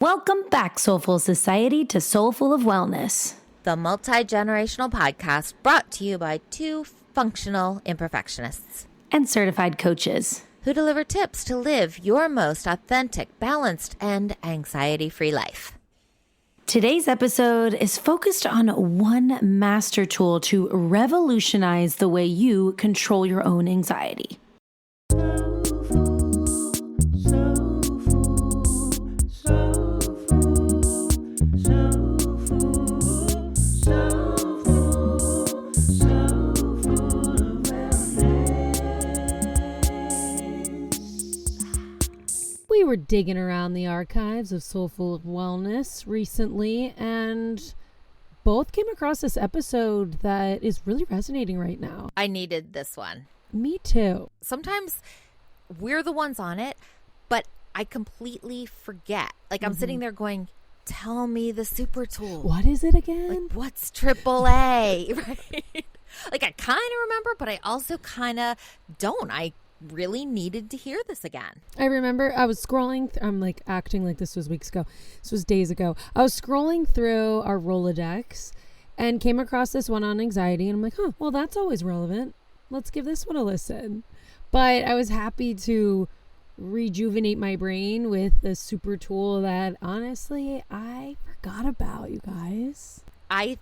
Welcome back, Soulful Society, to Soulful of Wellness, the multi-generational podcast brought to you by two functional imperfectionists and certified coaches who deliver tips to live your most authentic, balanced, and anxiety-free life. Today's episode is focused on one master tool to revolutionize the way you control your own anxiety. We were digging around the archives of Soulful of Wellness recently and both came across this episode that is really resonating right now. I needed this one. Me too. Sometimes we're the ones on it, but I completely forget. Like I'm sitting there going, tell me the super tool. What is it again? Like, what's Triple A? Right? Like I kind of remember, but I also kind of don't. I really needed to hear this again. I remember I was scrolling. I'm like acting like this was weeks ago. This was days ago. I was scrolling through our Rolodex and came across this one on anxiety. And I'm like, well, that's always relevant. Let's give this one a listen. But I was happy to rejuvenate my brain with the super tool that honestly I forgot about, you guys. I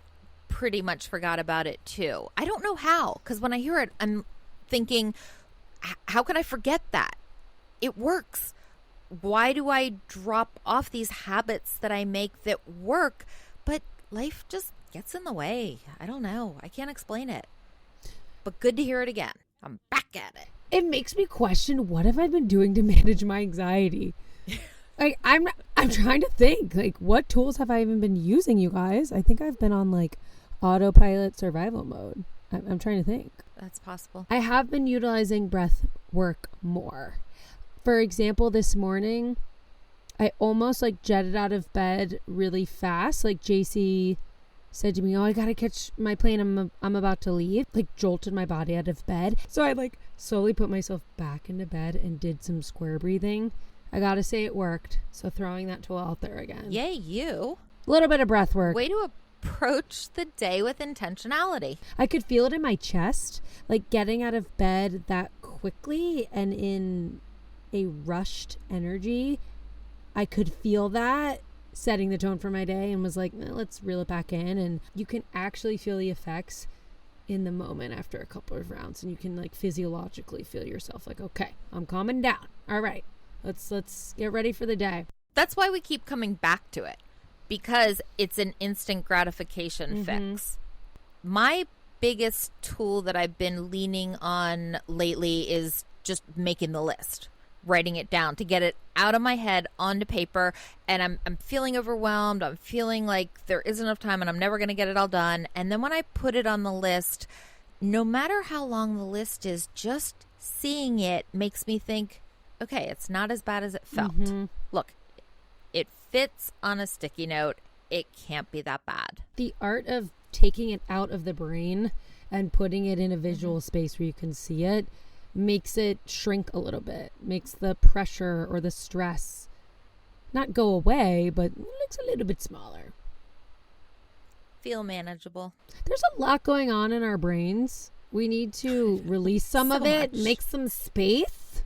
pretty much forgot about it too. I don't know how, because when I hear it, I'm thinking, how can I forget that? It works. Why do I drop off these habits that I make that work, but life just gets in the way? I don't know. I can't explain it. But good to hear it again. I'm back at it. It makes me question, what have I been doing to manage my anxiety? Like I'm trying to think, like, what tools have I even been using, you guys? I think I've been on like autopilot survival mode. I'm trying to think. That's possible. I have been utilizing breath work more. For example, this morning, I almost like jetted out of bed really fast. Like JC said to me, I got to catch my plane. I'm about to leave. Like jolted my body out of bed. So I like slowly put myself back into bed and did some square breathing. I got to say it worked. So throwing that tool out there again. Yay, you. A little bit of breath work. Way to approach the day with intentionality. I could feel it in my chest, like getting out of bed that quickly and in a rushed energy. I could feel that setting the tone for my day and was like, let's reel it back in. And you can actually feel the effects in the moment after a couple of rounds, and you can like physiologically feel yourself like, okay, I'm calming down. All right, let's get ready for the day. That's why we keep coming back to it. Because it's an instant gratification fix. My biggest tool that I've been leaning on lately is just making the list, writing it down to get it out of my head onto paper. And I'm feeling overwhelmed. I'm feeling like there isn't enough time and I'm never going to get it all done. And then when I put it on the list, no matter how long the list is, just seeing it makes me think, okay, it's not as bad as it felt. Look, it fits on a sticky note. It can't be that bad. The art of taking it out of the brain and putting it in a visual space where you can see it makes it shrink a little bit, makes the pressure or the stress not go away, but looks a little bit smaller. Feel manageable. There's a lot going on in our brains. We need to release some of it, make some space.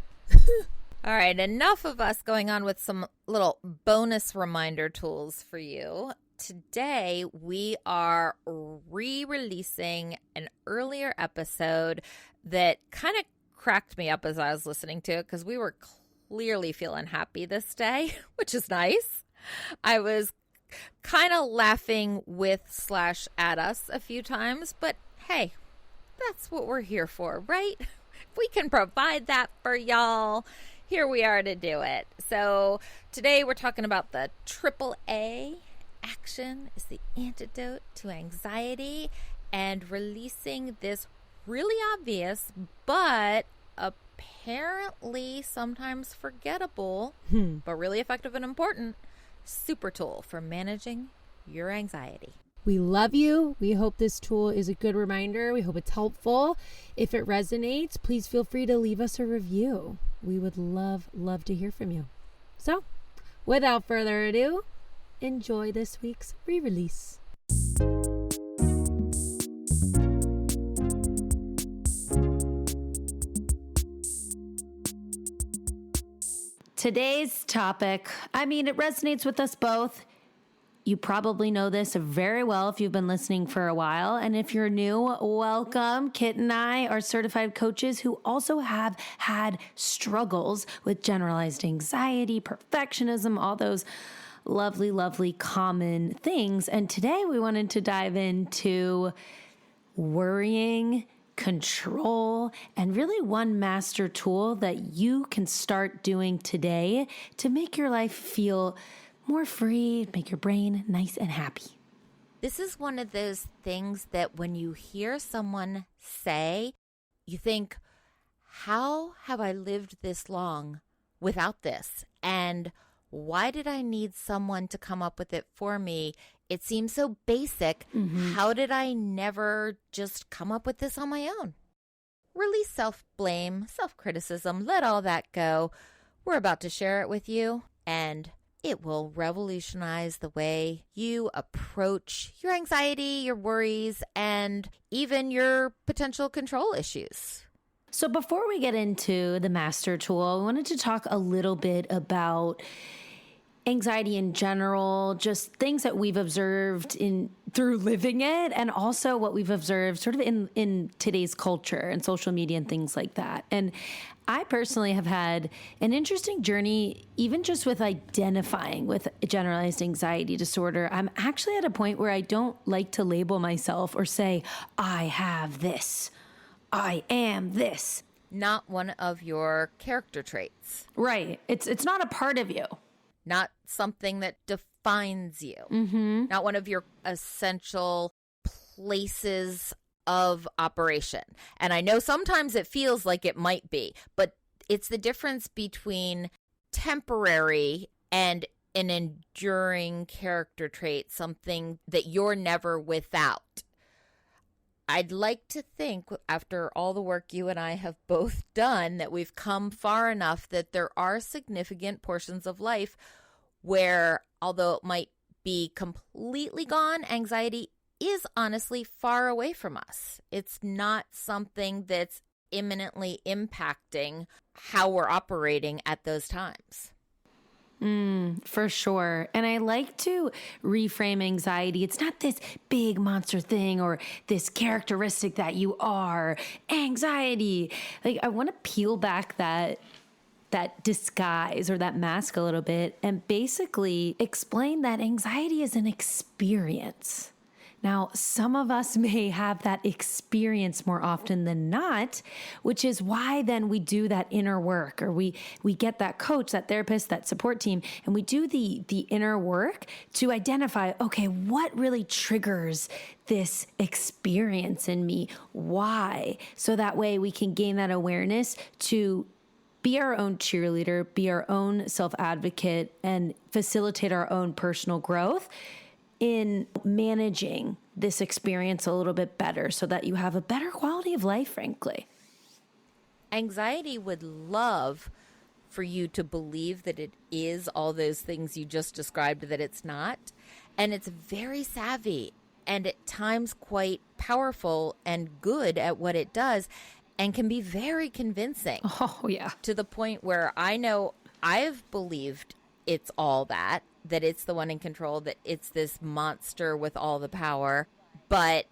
All right, enough of us going on with some little bonus reminder tools for you. Today, we are re-releasing an earlier episode that kind of cracked me up as I was listening to it because we were clearly feeling happy this day, which is nice. I was kind of laughing with / at us a few times, but hey, that's what we're here for, right? If we can provide that for y'all, here we are to do it. So today we're talking about the Triple A Action is the antidote to anxiety, and releasing this really obvious but apparently sometimes forgettable but really effective and important super tool for managing your anxiety. We love you. We hope this tool is a good reminder. We hope it's helpful. If it resonates, please feel free to leave us a review. We would love to hear from you. So, Without further ado, enjoy this week's re-release. Today's topic, it resonates with us both. You probably know this very well if you've been listening for a while. And if you're new, welcome. Kit and I are certified coaches who also have had struggles with generalized anxiety, perfectionism, all those lovely, lovely common things. And today we wanted to dive into worrying, control, and really one master tool that you can start doing today to make your life feel more free, make your brain nice and happy. This is one of those things that when you hear someone say, you think, how have I lived this long without this? And why did I need someone to come up with it for me? It seems so basic. How did I never just come up with this on my own? Release self-blame, self-criticism, let all that go. We're about to share it with you, and it will revolutionize the way you approach your anxiety, your worries, and even your potential control issues. So before we get into the master tool, I wanted to talk a little bit about anxiety in general, just things that we've observed through living it, and also what we've observed sort of in today's culture and social media and things like that. And I personally have had an interesting journey, even just with identifying with generalized anxiety disorder. I'm actually at a point where I don't like to label myself or say, I have this, I am this. Not one of your character traits. Right. It's not a part of you. Not something that defines you. Not one of your essential places of operation. And I know sometimes it feels like it might be, but it's the difference between temporary and an enduring character trait, something that you're never without. I'd like to think, after all the work you and I have both done, that we've come far enough that there are significant portions of life where, although it might be completely gone, anxiety is honestly far away from us. It's not something that's imminently impacting how we're operating at those times. For sure. And I like to reframe anxiety. It's not this big monster thing or this characteristic that you are. Anxiety. Like, I want to peel back that disguise or that mask a little bit and basically explain that anxiety is an experience. Now, some of us may have that experience more often than not, which is why then we do that inner work, or we get that coach, that therapist, that support team, and we do the inner work to identify, okay, what really triggers this experience in me? Why? So that way we can gain that awareness to be our own cheerleader, be our own self-advocate, and facilitate our own personal growth in managing this experience a little bit better so that you have a better quality of life, frankly. Anxiety would love for you to believe that it is all those things you just described that it's not. And it's very savvy and at times quite powerful and good at what it does and can be very convincing. Oh, yeah. To the point where I know I've believed it's all that it's the one in control, that it's this monster with all the power. But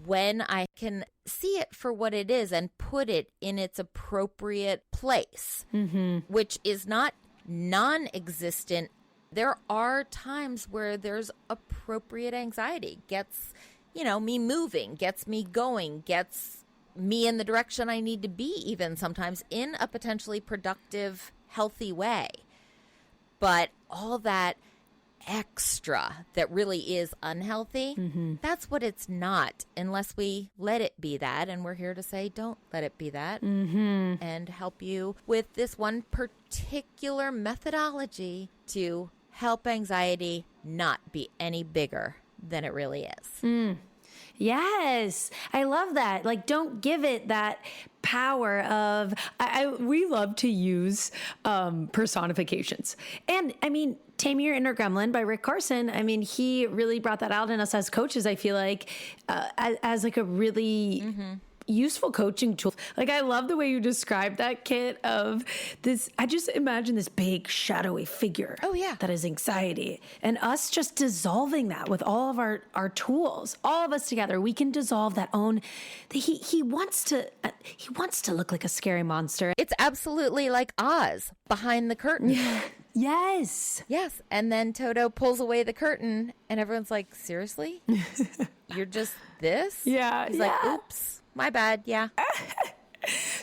when I can see it for what it is and put it in its appropriate place, which is not non-existent, there are times where there's appropriate anxiety, gets, me moving, gets me going, gets me in the direction I need to be, even sometimes in a potentially productive, healthy way. But all that extra that really is unhealthy, that's what it's not, unless we let it be that. And we're here to say, don't let it be that, and help you with this one particular methodology to help anxiety not be any bigger than it really is. Yes. I love that. Like, don't give it that power of, we love to use personifications. And I mean, Tame Your Inner Gremlin by Rick Carson. I mean, he really brought that out in us as coaches, I feel like, as like a really useful coaching tool. Like, I love the way you described that, Kit, of this. I just imagine this big shadowy figure. Oh, yeah. That is anxiety, and us just dissolving that with all of our tools. All of us together, we can dissolve that own. He wants to look like a scary monster. It's absolutely like Oz behind the curtain. Yes. Yes. And then Toto pulls away the curtain and everyone's like, seriously? You're just this? Yeah. He's like, oops. My bad. Yeah.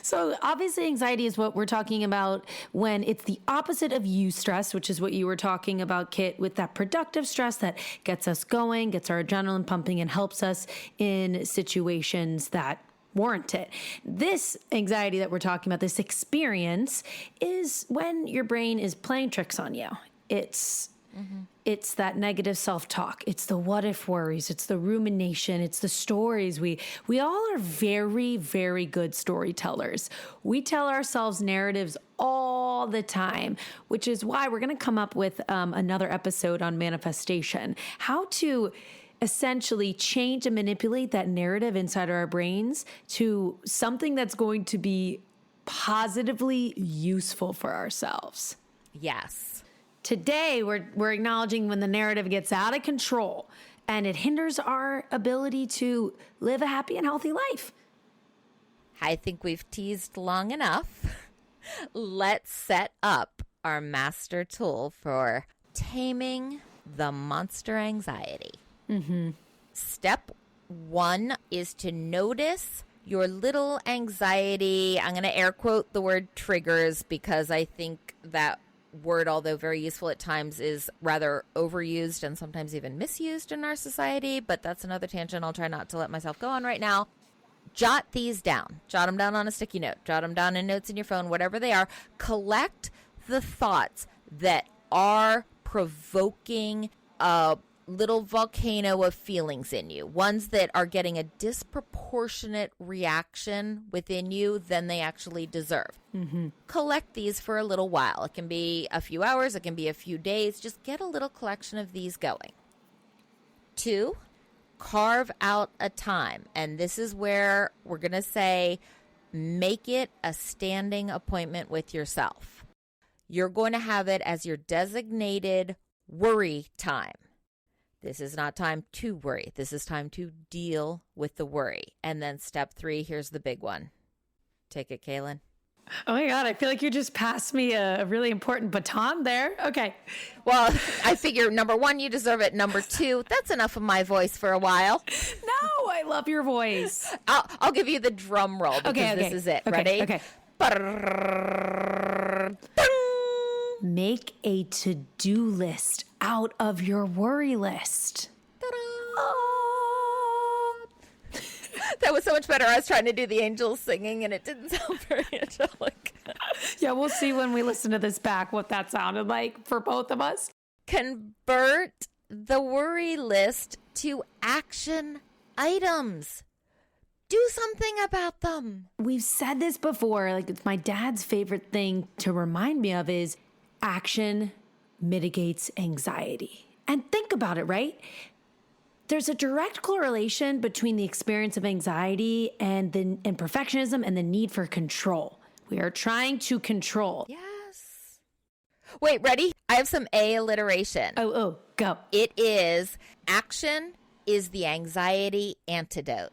So obviously anxiety is what we're talking about when it's the opposite of eustress, which is what you were talking about, Kit, with that productive stress that gets us going, gets our adrenaline pumping, and helps us in situations that warrant it. This anxiety that we're talking about, this experience, is when your brain is playing tricks on you. It's that negative self-talk. It's the what if worries. It's the rumination. It's the stories. We all are very, very good storytellers. We tell ourselves narratives all the time, which is why we're going to come up with another episode on manifestation, how to essentially change and manipulate that narrative inside our brains to something that's going to be positively useful for ourselves. Yes. Today, we're acknowledging when the narrative gets out of control and it hinders our ability to live a happy and healthy life. I think we've teased long enough. Let's set up our master tool for taming the monster anxiety. Step 1 is to notice your little anxiety. I'm going to air quote the word triggers because I think that word, although very useful at times, is rather overused and sometimes even misused in our society. But that's another tangent I'll try not to let myself go on right now. Jot these down. Jot them down on a sticky note. Jot them down in notes in your phone, whatever they are. Collect the thoughts that are provoking a little volcano of feelings in you, ones that are getting a disproportionate reaction within you than they actually deserve. Collect these for a little while. It can be a few hours, it can be a few days. Just get a little collection of these going. 2, carve out a time. And this is where we're going to say, make it a standing appointment with yourself. You're going to have it as your designated worry time. This is not time to worry. This is time to deal with the worry. And then step 3, here's the big one. Take it, Kaylin. Oh my God, I feel like you just passed me a really important baton there. Okay. Well, I figure number 1, you deserve it. Number 2, that's enough of my voice for a while. No, I love your voice. I'll give you the drum roll because this is it. Ready? Okay. Make a to-do list out of your worry list. That was so much better. I was trying to do the angels singing and it didn't sound very angelic. Yeah, we'll see when we listen to this back what that sounded like for both of us. Convert the worry list to action items. Do something about them. We've said this before, like it's my dad's favorite thing to remind me of is action mitigates anxiety. And think about it, right? There's a direct correlation between the experience of anxiety and perfectionism and the need for control. We are trying to control. Yes. Wait, ready? I have some A alliteration. Oh, go. It is action is the anxiety antidote.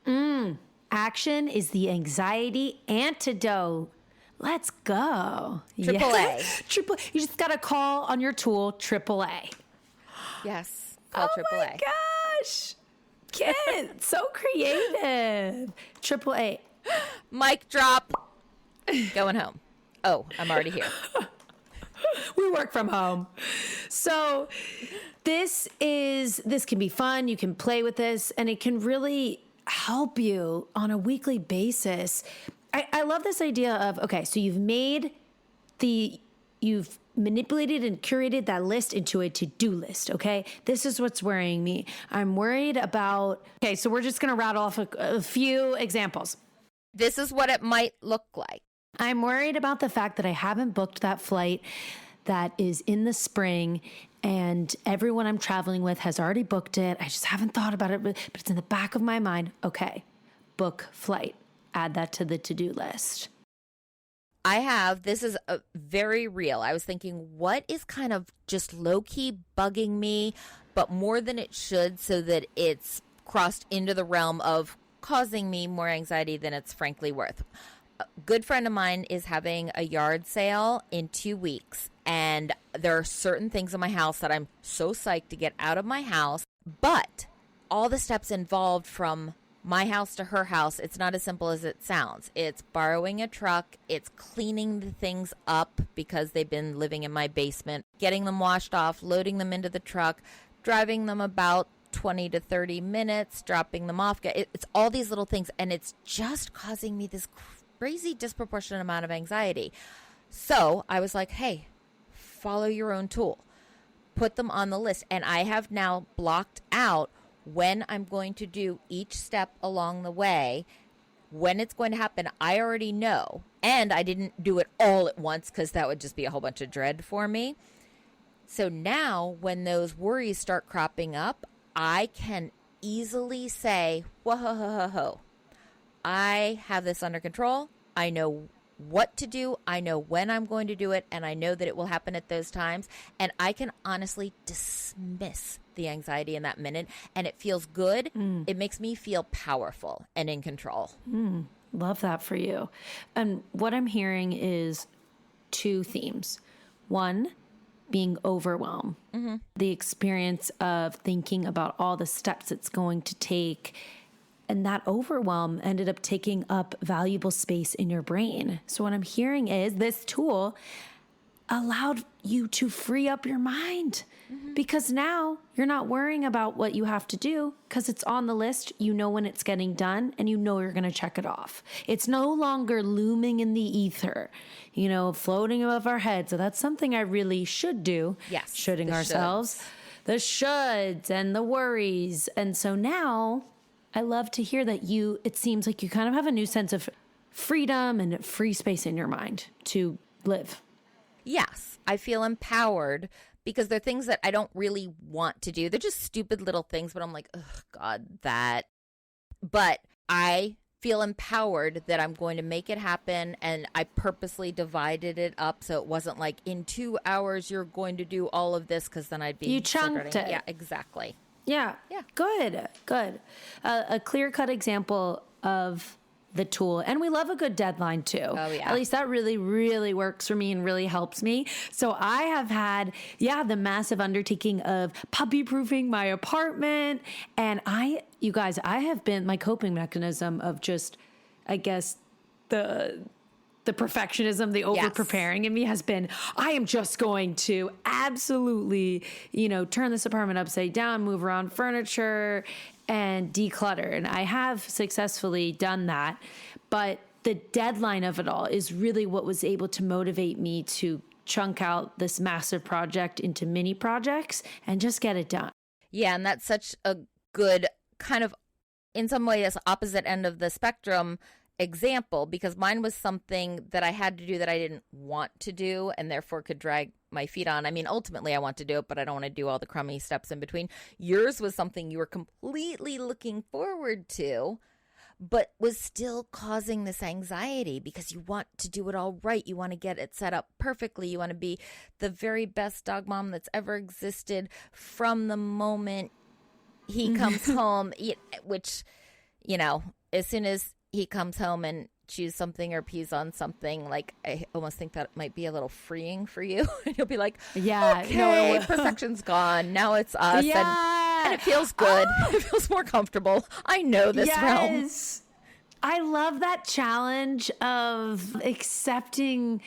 Action is the anxiety antidote. Let's go. Triple A. You just got to call on your tool, Triple A. Yes. Call Triple A. Oh my gosh. Kid, so creative. Triple A. Mic drop. Going home. Oh, I'm already here. We work from home. So this can be fun. You can play with this and it can really help you on a weekly basis. I love this idea of, okay, so you've manipulated and curated that list into a to-do list, okay? This is what's worrying me. I'm worried about, okay, so we're just going to rattle off a few examples. This is what it might look like. I'm worried about the fact that I haven't booked that flight that is in the spring, and everyone I'm traveling with has already booked it. I just haven't thought about it, but it's in the back of my mind. Okay, book flight. Add that to the to-do list. This is a very real. I was thinking, what is kind of just low-key bugging me, but more than it should, so that it's crossed into the realm of causing me more anxiety than it's frankly worth. A good friend of mine is having a yard sale in 2 weeks, and there are certain things in my house that I'm so psyched to get out of my house, but all the steps involved from my house to her house, it's not as simple as it sounds. It's borrowing a truck, it's cleaning the things up because they've been living in my basement, getting them washed off, loading them into the truck, driving them about 20 to 30 minutes, dropping them off. It's all these little things, and it's just causing me this crazy disproportionate amount of anxiety. So I was like, hey, follow your own tool. Put them on the list. And I have now blocked out when I'm going to do each step along the way. When it's going to happen, I already know. And I didn't do it all at once because that would just be a whole bunch of dread for me. So now when those worries start cropping up, I can easily say, whoa, I have this under control. I know what to do. I know when I'm going to do it, and I know that it will happen at those times. And I can honestly dismiss the anxiety in that minute, and it feels good. It makes me feel powerful and in control. Love that for you. And what I'm hearing is two themes. One, being overwhelmed. The experience of thinking about all the steps it's going to take. And that overwhelm ended up taking up valuable space in your brain. So what I'm hearing is this tool allowed you to free up your mind, because now you're not worrying about what you have to do because it's on the list. You know when it's getting done, and you know you're going to check it off. It's no longer looming in the ether, floating above our heads. So that's something I really should do. Yes. Shoulding ourselves. The shoulds and the worries. And so now I love to hear that it seems like you kind of have a new sense of freedom and free space in your mind to live. Yes, I feel empowered because they're things that I don't really want to do. They're just stupid little things, but I'm like, oh, God, that. But I feel empowered that I'm going to make it happen, and I purposely divided it up so it wasn't like in 2 hours you're going to do all of this, because then I'd be... You chunked it. Yeah, exactly. Yeah. Good. A clear-cut example of the tool. And we love a good deadline too. Oh, yeah. At least that really, really works for me and really helps me. So I have had, the massive undertaking of puppy-proofing my apartment. And you guys, I have been, my coping mechanism of just, I guess, the perfectionism, the over-preparing in me has been, I am just going to absolutely, turn this apartment upside down, move around furniture, and declutter. And I have successfully done that. But the deadline of it all is really what was able to motivate me to chunk out this massive project into mini projects and just get it done. Yeah, and that's such a good kind of, in some ways, opposite end of the spectrum example, because mine was something that I had to do that I didn't want to do and therefore could drag my feet on. I mean, ultimately I want to do it, but I don't want to do all the crummy steps in between. Yours was something you were completely looking forward to, but was still causing this anxiety because you want to do it all right. You want to get it set up perfectly. You want to be the very best dog mom that's ever existed from the moment he comes home, which, as soon as he comes home and chews something or pees on something, like I almost think that might be a little freeing for you. You'll be like, okay, perfection's gone. Now it's us. And it feels good. It feels more comfortable. I know this realm. I love that challenge of accepting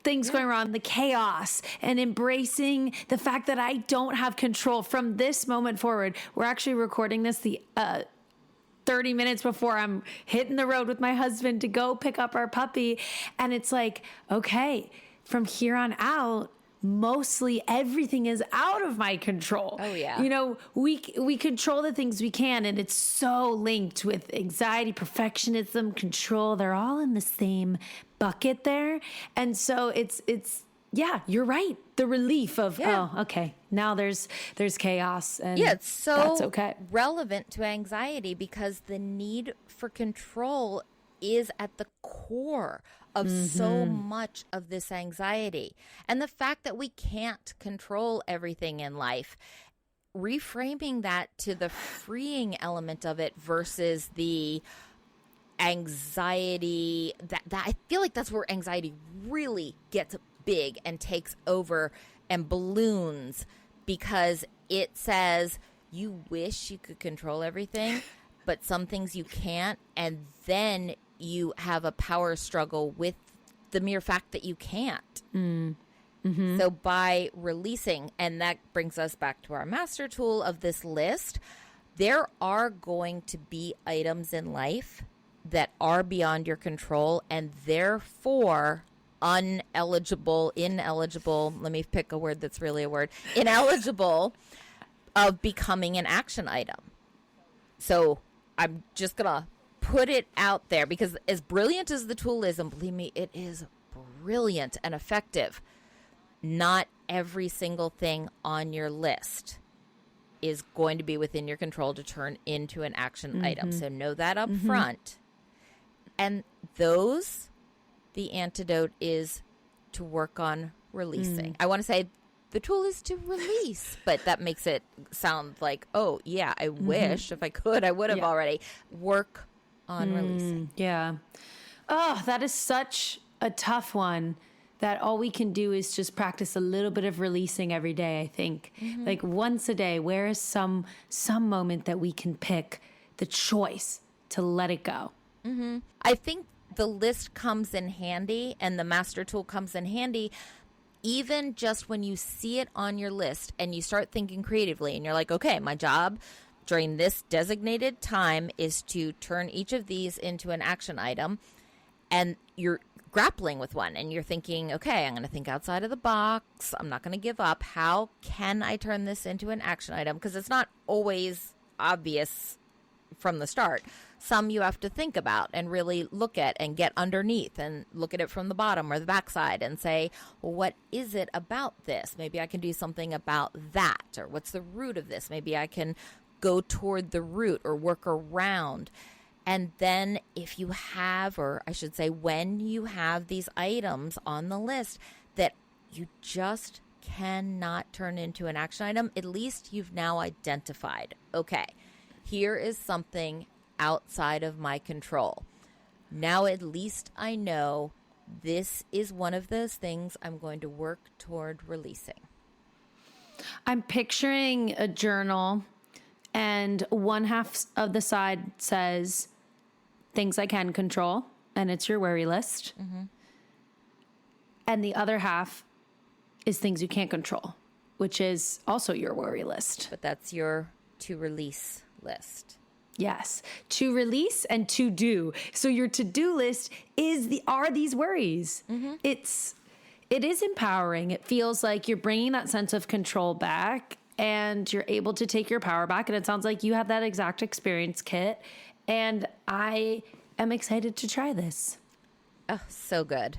things going wrong, the chaos, and embracing the fact that I don't have control from this moment forward. We're actually recording this 30 minutes before I'm hitting the road with my husband to go pick up our puppy. And it's like, okay, from here on out, mostly everything is out of my control. Oh, yeah. You know, we control the things we can, and it's so linked with anxiety, perfectionism, control. They're all in the same bucket there. And so it's yeah, you're right. The relief of, oh, okay, now there's chaos, and it's so that's okay. relevant to anxiety because the need for control is at the core of so much of this anxiety. And the fact that we can't control everything in life, reframing that to the freeing element of it versus the anxiety, that I feel like that's where anxiety really gets big and takes over and balloons, because it says you wish you could control everything, but some things you can't, and then you have a power struggle with the mere fact that you can't. So by releasing, and that brings us back to our master tool of this list, there are going to be items in life that are beyond your control and therefore ineligible, let me pick a word that's really a word, ineligible of becoming an action item. So I'm just going to put it out there, because as brilliant as the tool is, and believe me, it is brilliant and effective, not every single thing on your list is going to be within your control to turn into an action item. So know that up front. And those, the antidote is to work on releasing. I want to say the tool is to release, but that makes it sound like, oh, yeah, I wish if I could, I would have already. Work on releasing. Yeah. Oh, that is such a tough one, that all we can do is just practice a little bit of releasing every day, I think. Like once a day, where is some moment that we can pick the choice to let it go? I think the list comes in handy, and the master tool comes in handy, even just when you see it on your list and you start thinking creatively and you're like, okay, my job during this designated time is to turn each of these into an action item, and you're grappling with one and you're thinking, okay, I'm going to think outside of the box. I'm not going to give up. How can I turn this into an action item? Because it's not always obvious from the start. Some you have to think about and really look at and get underneath and look at it from the bottom or the backside and say, well, what is it about this? Maybe I can do something about that. Or what's the root of this? Maybe I can go toward the root or work around. And then if you have, or I should say when you have these items on the list that you just cannot turn into an action item, at least you've now identified, okay, here is something outside of my control. Now at least I know this is one of those things I'm going to work toward releasing. I'm picturing a journal, and one half of the side says things I can control, and it's your worry list. And the other half is things you can't control, which is also your worry list. But that's your to release list. Yes, to release and to do. So your to-do list are these worries. It is empowering. It feels like you're bringing that sense of control back, and you're able to take your power back. And it sounds like you have that exact experience, Kit. And I am excited to try this. Oh, so good.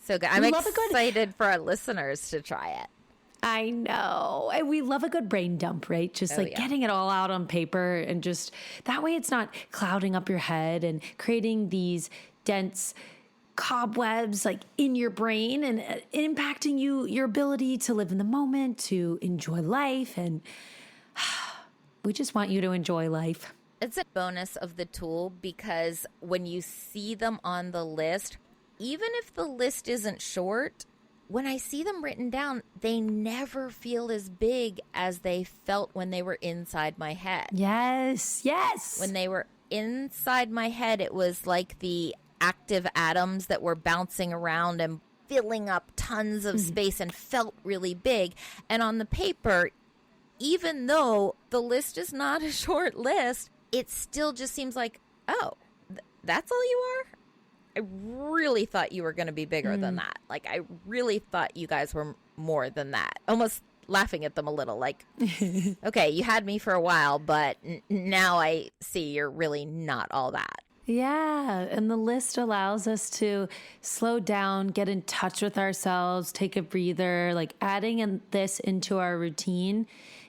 So good. I'm excited for our listeners to try it. I know. And we love a good brain dump, right? Just getting it all out on paper, and just that way it's not clouding up your head and creating these dense cobwebs like in your brain and impacting your ability to live in the moment, to enjoy life. And we just want you to enjoy life. It's a bonus of the tool, because when you see them on the list, even if the list isn't short, when I see them written down, they never feel as big as they felt when they were inside my head. Yes, yes. When they were inside my head, it was like the active atoms that were bouncing around and filling up tons of space and felt really big. And on the paper, even though the list is not a short list, it still just seems like, oh, that's all you are? I really thought you were going to be bigger than that. Like, I really thought you guys were more than that. Almost laughing at them a little, like, okay, you had me for a while, but now I see you're really not all that. Yeah, and the list allows us to slow down, get in touch with ourselves, take a breather. Like adding this into our routine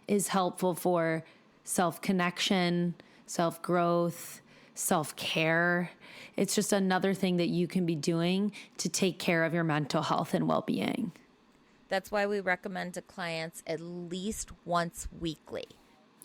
is helpful for self-connection, self-growth, self-care. It's just another thing that you can be doing to take care of your mental health and well-being. That's why we recommend to clients at least once weekly.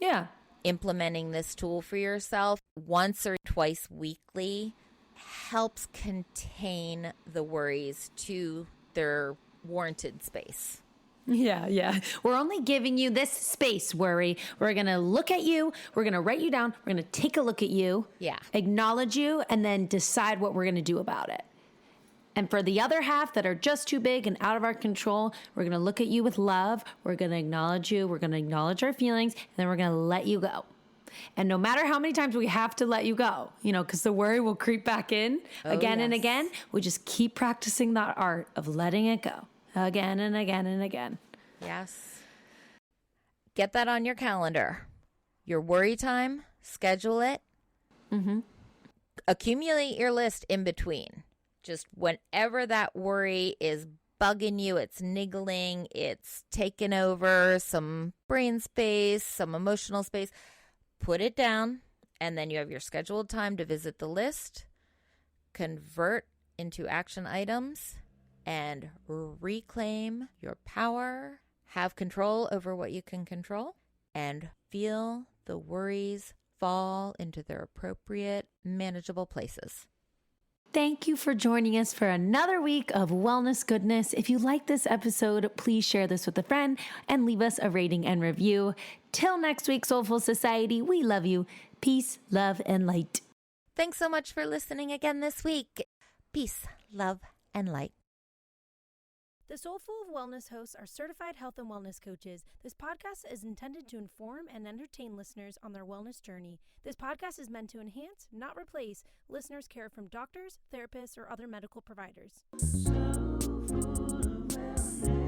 Yeah. Implementing this tool for yourself once or twice weekly helps contain the worries to their warranted space. Yeah. We're only giving you this space, worry. We're going to look at you. We're going to write you down. We're going to take a look at you. Yeah. Acknowledge you, and then decide what we're going to do about it. And for the other half that are just too big and out of our control, we're going to look at you with love. We're going to acknowledge you. We're going to acknowledge our feelings, and then we're going to let you go. And no matter how many times we have to let you go, because the worry will creep back in again and again, we just keep practicing that art of letting it go again and again and again. Yes. Get that on your calendar. Your worry time, schedule it. Mm-hmm. Accumulate your list in between. Just whenever that worry is bugging you, it's niggling, it's taken over some brain space, some emotional space, put it down, and then you have your scheduled time to visit the list, convert into action items, and reclaim your power, have control over what you can control, and feel the worries fall into their appropriate, manageable places. Thank you for joining us for another week of Wellness Goodness. If you like this episode, please share this with a friend and leave us a rating and review. Till next week, Soulful Society, we love you. Peace, love, and light. Thanks so much for listening again this week. Peace, love, and light. The Soulful of Wellness hosts are certified health and wellness coaches. This podcast is intended to inform and entertain listeners on their wellness journey. This podcast is meant to enhance, not replace, listeners' care from doctors, therapists, or other medical providers. So full of wellness.